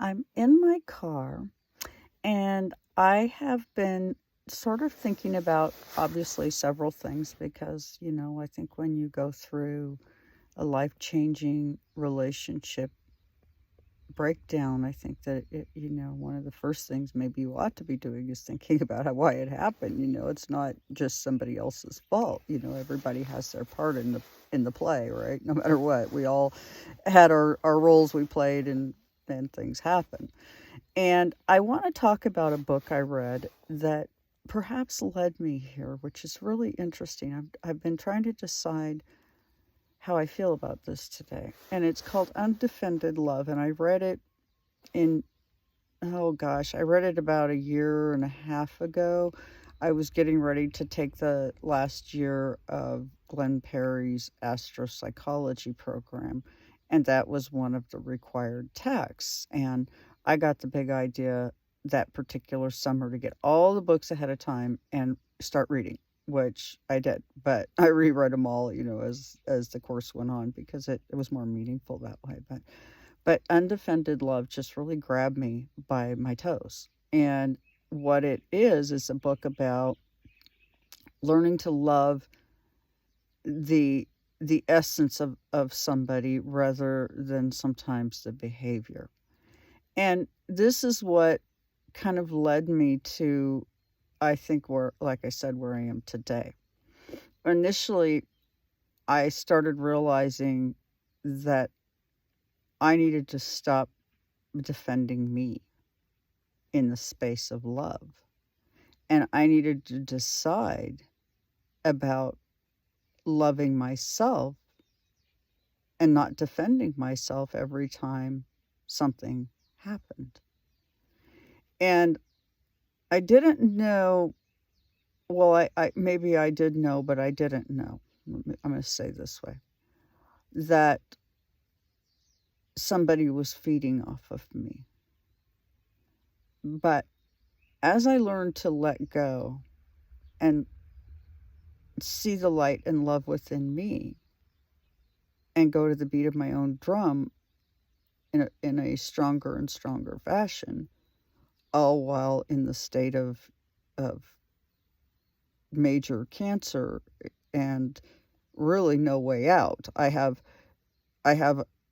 I'm in my car and I have been sort of thinking about obviously several things because, I think when you go through a life-changing relationship breakdown, I think that one of the first things maybe you ought to be doing is thinking about why it happened. It's not just somebody else's fault. Everybody has their part in the play, right? No matter what, we all had our roles we played, and things happen. And I want to talk about a book I read that perhaps led me here, which is really interesting. I've been trying to decide how I feel about this today. And it's called Undefended Love. And I read it I read it about a year and a half ago. I was getting ready to take the last year of Glenn Perry's astropsychology program. And that was one of the required texts. And I got the big idea that particular summer to get all the books ahead of time and start reading, which I did. But I reread them all, as the course went on because it was more meaningful that way. But Undefended Love just really grabbed me by my toes. And what it is a book about learning to love the essence of somebody rather than sometimes the behavior. And this is what kind of led me to, I think, like I said, where I am today. Initially, I started realizing that I needed to stop defending me in the space of love. And I needed to decide about loving myself and not defending myself every time something happened. And I didn't know, well, maybe I did know, but I didn't know. I'm going to say this way, that somebody was feeding off of me. But as I learned to let go and see the light and love within me and go to the beat of my own drum in a stronger and stronger fashion, all while in the state of major cancer and really no way out. I have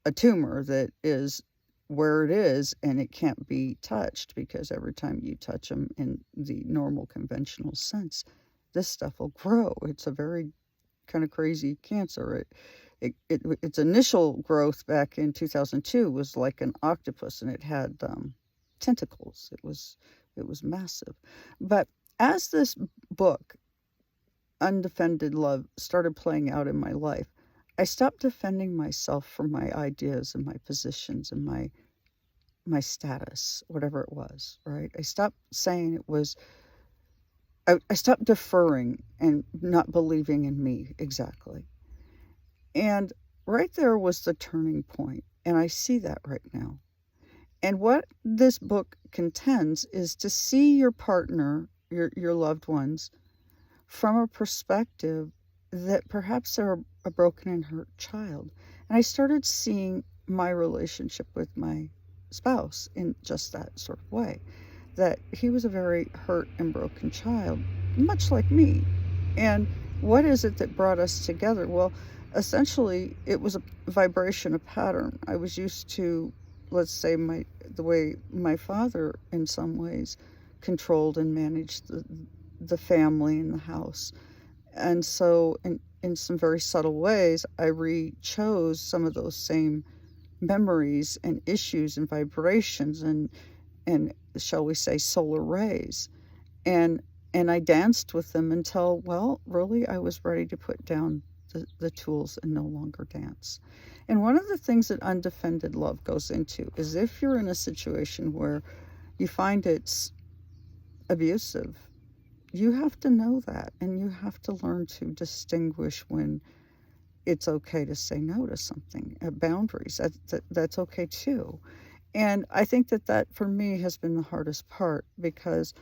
a tumor that is where it is, and it can't be touched because every time you touch them in the normal conventional sense, this stuff will grow. It's a very kind of crazy cancer. Its initial growth back in 2002 was like an octopus, and it had tentacles. It was massive. But as this book, Undefended Love, started playing out in my life, I stopped defending myself for my ideas and my positions and my status, whatever it was, right? I stopped saying it was, I stopped deferring and not believing in me exactly. And right there was the turning point, and I see that right now. And what this book contends is to see your partner, your loved ones, from a perspective that perhaps they're a broken and hurt child. And I started seeing my relationship with my spouse in just that sort of way, that he was a very hurt and broken child, much like me. And what is it that brought us together? Well, essentially, it was a vibration, a pattern. I was used to, let's say, the way my father, in some ways, controlled and managed the family and the house. And so, in some very subtle ways, I re-chose some of those same memories and issues and vibrations and shall we say, solar rays. And I danced with them until, well, really, I was ready to put down the tools and no longer dance. And one of the things that Undefended Love goes into is if you're in a situation where you find it's abusive, you have to know that, and you have to learn to distinguish when it's okay to say no to something. Boundaries, that's okay too. And I think that for me has been the hardest part, because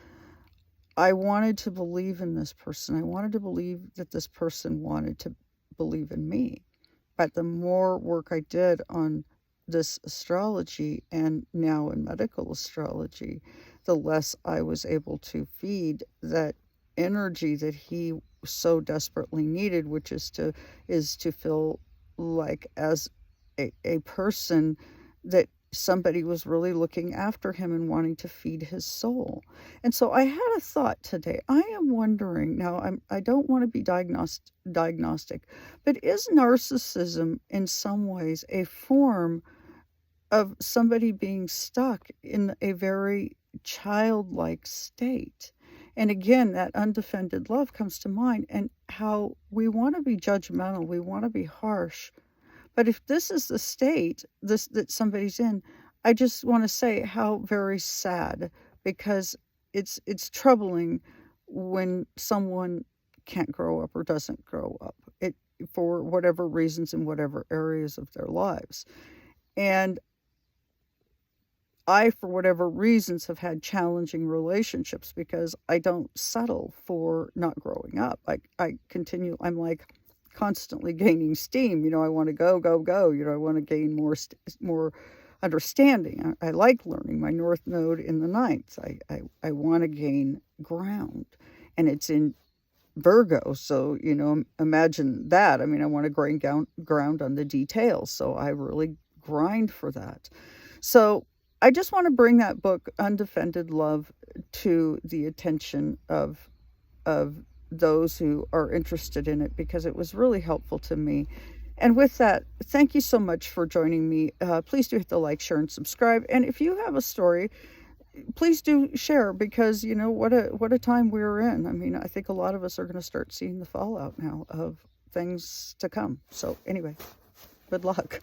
I wanted to believe in this person. I wanted to believe that this person wanted to believe in me. But the more work I did on this astrology, and now in medical astrology, the less I was able to feed that energy that he so desperately needed, which is to feel like as a person that somebody was really looking after him and wanting to feed his soul. And so I had a thought today. I am wondering now, I don't want to be diagnostic, but is narcissism in some ways a form of somebody being stuck in a very childlike state? And again, that undefended love comes to mind, and how we want to be judgmental, we want to be harsh. But if this is the state that somebody's in, I just want to say how very sad, because it's troubling when someone can't grow up or doesn't grow up, it for whatever reasons in whatever areas of their lives. And I, for whatever reasons, have had challenging relationships because I don't settle for not growing up. I continue, I'm like constantly gaining steam. I want to go. I want to gain more understanding. I like learning. My North Node in the ninth. I want to gain ground, and it's in Virgo. So, imagine that. I mean, I want to gain ground on the details. So I really grind for that. So I just want to bring that book, Undefended Love, to the attention of those who are interested in it, because it was really helpful to me. And with that, thank you so much for joining me. Please do hit the like, share, and subscribe. And if you have a story, please do share, because what a time we're in. I mean, I think a lot of us are going to start seeing the fallout now of things to come. So anyway, good luck.